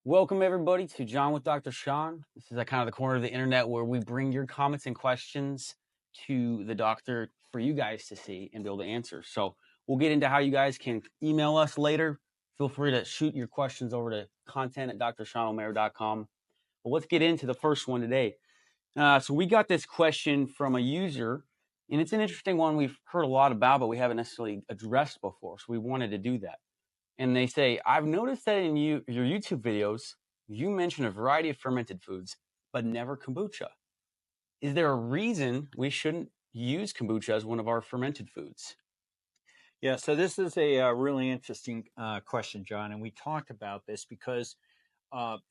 Welcome everybody to John with Dr. Sean. This is kind of the corner of the internet where we bring your comments and questions to the doctor for you guys to see and be able to answer. So we'll get into how you guys can email us later. Feel free to shoot your questions over to content@drshanomara.com. But let's get into the first one today. So we got this question from a user, and it's an interesting one we've heard a lot about, but we haven't necessarily addressed before. So we wanted to do that. And they say, I've noticed that in your YouTube videos, you mention a variety of fermented foods, but never kombucha. Is there a reason we shouldn't use kombucha as one of our fermented foods? Yeah, so this is a really interesting question, John, and we talked about this because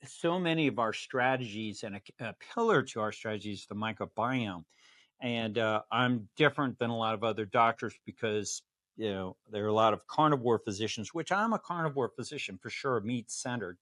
so many of our strategies and a pillar to our strategies is the microbiome. And I'm different than a lot of other doctors because there are a lot of carnivore physicians, which I'm a carnivore physician for sure, meat centered.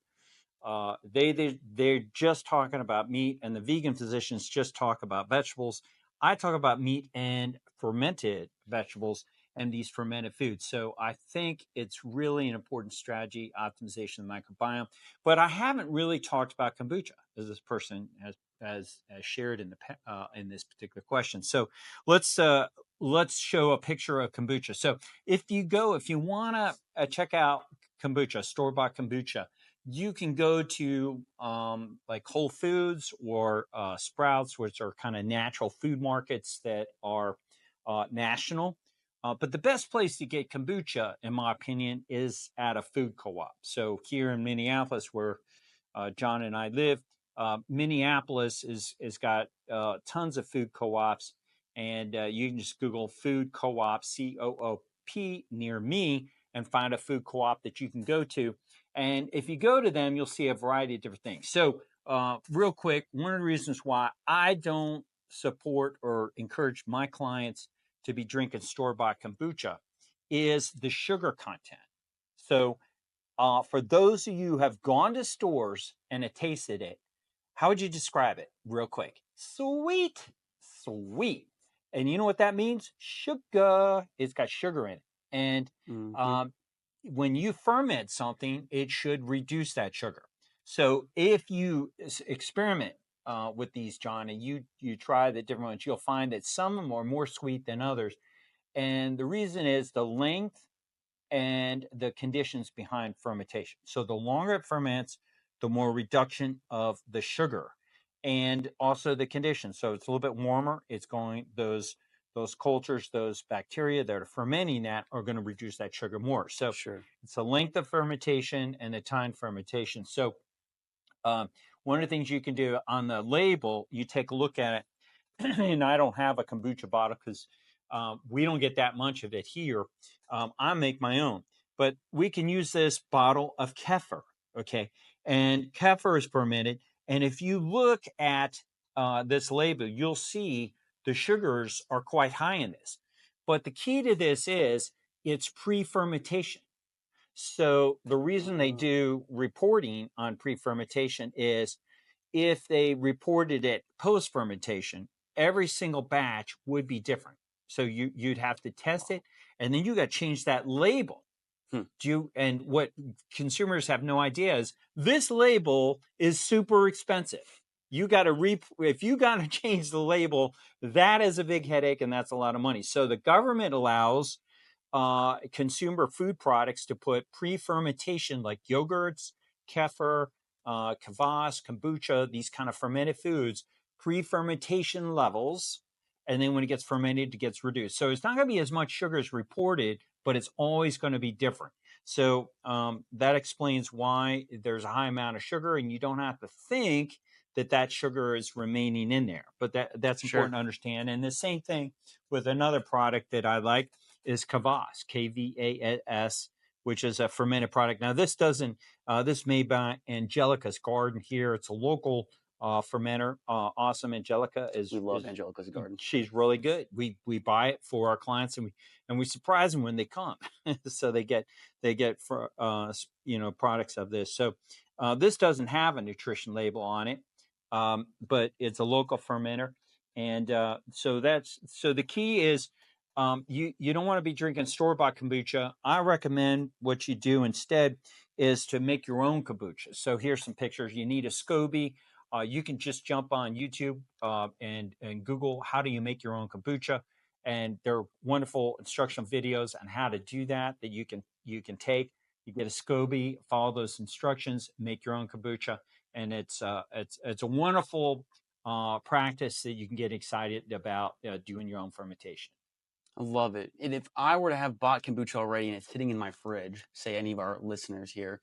They're just talking about meat, and the vegan physicians just talk about vegetables. I talk about meat and fermented vegetables and these fermented foods. So I think it's really an important strategy, optimization of the microbiome. But I haven't really talked about kombucha, as this person has shared in this particular question. So let's show a picture of kombucha. So if you want to check out kombucha, store-bought kombucha, you can go to like Whole Foods or Sprouts, which are kind of natural food markets that are national. But the best place to get kombucha, in my opinion, is at a food co-op. So here in Minneapolis, where John and I live, Minneapolis is got tons of food co-ops, and you can just Google food co-op, COOP, near me, and find a food co-op that you can go to. And if you go to them, you'll see a variety of different things. So real quick, one of the reasons why I don't support or encourage my clients to be drinking store-bought kombucha is the sugar content. So for those of you who have gone to stores and have tasted it, how would you describe it real quick? Sweet, sweet. And you know what that means? Sugar. It's got sugar in it. And when you ferment something, it should reduce that sugar. So if you experiment with these, John, and you try the different ones, you'll find that some of them are more sweet than others. And the reason is the length and the conditions behind fermentation. So the longer it ferments, the more reduction of the sugar, and also the conditions. So it's a little bit warmer. It's going those cultures, those bacteria that are fermenting that are going to reduce that sugar more. So Sure. It's the length of fermentation and the time fermentation. So one of the things you can do on the label, you take a look at it, and I don't have a kombucha bottle because we don't get that much of it here. I make my own, but we can use this bottle of kefir, okay? And kefir is fermented, and if you look at this label, you'll see the sugars are quite high in this. But the key to this is it's pre-fermentation. So the reason they do reporting on pre-fermentation is if they reported it post-fermentation, every single batch would be different. So you'd have to test it, and then you got to change that label. And what consumers have no idea is this label is super expensive. If you got to change the label, that is a big headache, and that's a lot of money. So the government allows consumer food products to put pre-fermentation, like yogurts, kefir, kvass, kombucha, these kind of fermented foods, pre-fermentation levels, and then when it gets fermented, it gets reduced. So it's not going to be as much sugar as reported, but it's always going to be different. So that explains why there's a high amount of sugar, and you don't have to think that sugar is remaining in there. But that's important to understand. And the same thing with another product that I like is kvass, KVAS, which is a fermented product. Now, this is made by Angelica's Garden here. It's a local fermenter. Awesome. Angelica We love Angelica's Garden. She's really good. We buy it for our clients, and we surprise them when they come. So they get for products of this. So this doesn't have a nutrition label on it, but it's a local fermenter, and so the key is you don't want to be drinking store-bought kombucha. I recommend what you do instead is to make your own kombucha. So here's some pictures. You need a SCOBY. You can just jump on YouTube and Google how do you make your own kombucha, and there are wonderful instructional videos on how to do that you can take. You get a SCOBY, follow those instructions, make your own kombucha, and it's a wonderful practice that you can get excited about doing your own fermentation. I love it. And if I were to have bought kombucha already and it's sitting in my fridge, say any of our listeners here,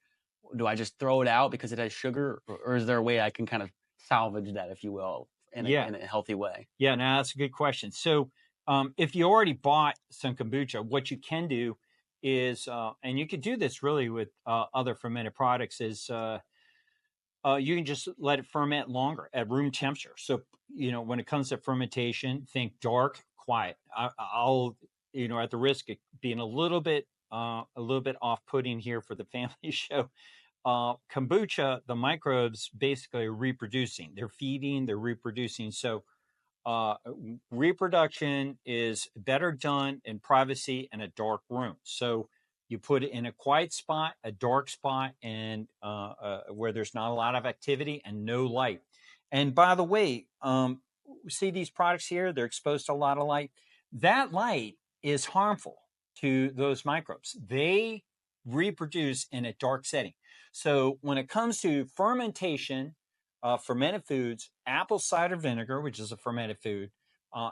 do I just throw it out because it has sugar, or is there a way I can kind of salvage that, if you will, in Yeah. a healthy way? Yeah, now that's a good question. So if you already bought some kombucha, what you can do is, and you could do this really with other fermented products, is you can just let it ferment longer at room temperature. So, when it comes to fermentation, think dark, quiet. I'll, at the risk of being a little bit off-putting here for the family show, kombucha, the microbes basically are reproducing. They're feeding, they're reproducing. So reproduction is better done in privacy in a dark room. So you put it in a quiet spot, a dark spot, and where there's not a lot of activity and no light. And by the way, see these products here? They're exposed to a lot of light. That light is harmful to those microbes. They reproduce in a dark setting. So when it comes to fermentation, fermented foods, apple cider vinegar, which is a fermented food,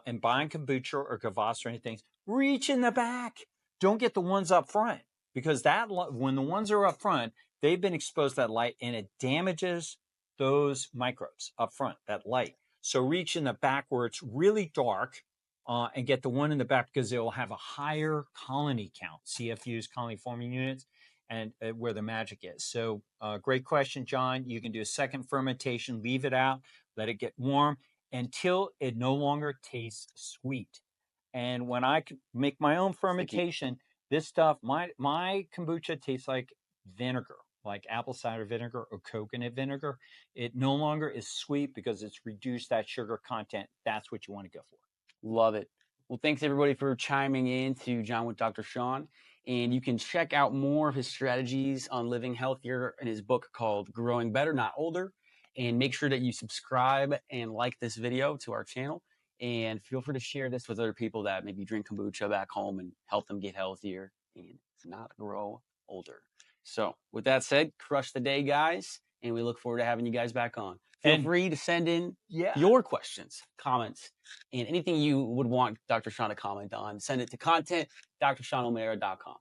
and buying kombucha or kvass or anything, reach in the back. Don't get the ones up front, because when the ones are up front, they've been exposed to that light and it damages those microbes up front, that light. So reach in the back where it's really dark and get the one in the back, because it will have a higher colony count, CFUs, colony forming units, and where the magic is. So great question, John. You can do a second fermentation, leave it out, let it get warm until it no longer tastes sweet. And when I make my own fermentation, this stuff, my kombucha tastes like vinegar, like apple cider vinegar or coconut vinegar. It no longer is sweet because it's reduced that sugar content. That's what you want to go for. Love it. Well, thanks everybody for chiming in to John with Dr. Sean. And you can check out more of his strategies on living healthier in his book called Growing Better, Not Older. And make sure that you subscribe and like this video to our channel. And feel free to share this with other people that maybe drink kombucha back home and help them get healthier and not grow older. So with that said, crush the day, guys. And we look forward to having you guys back on. Feel free to send in your questions, comments, and anything you would want Dr. Sean to comment on. Send it to content@drshanomara.com.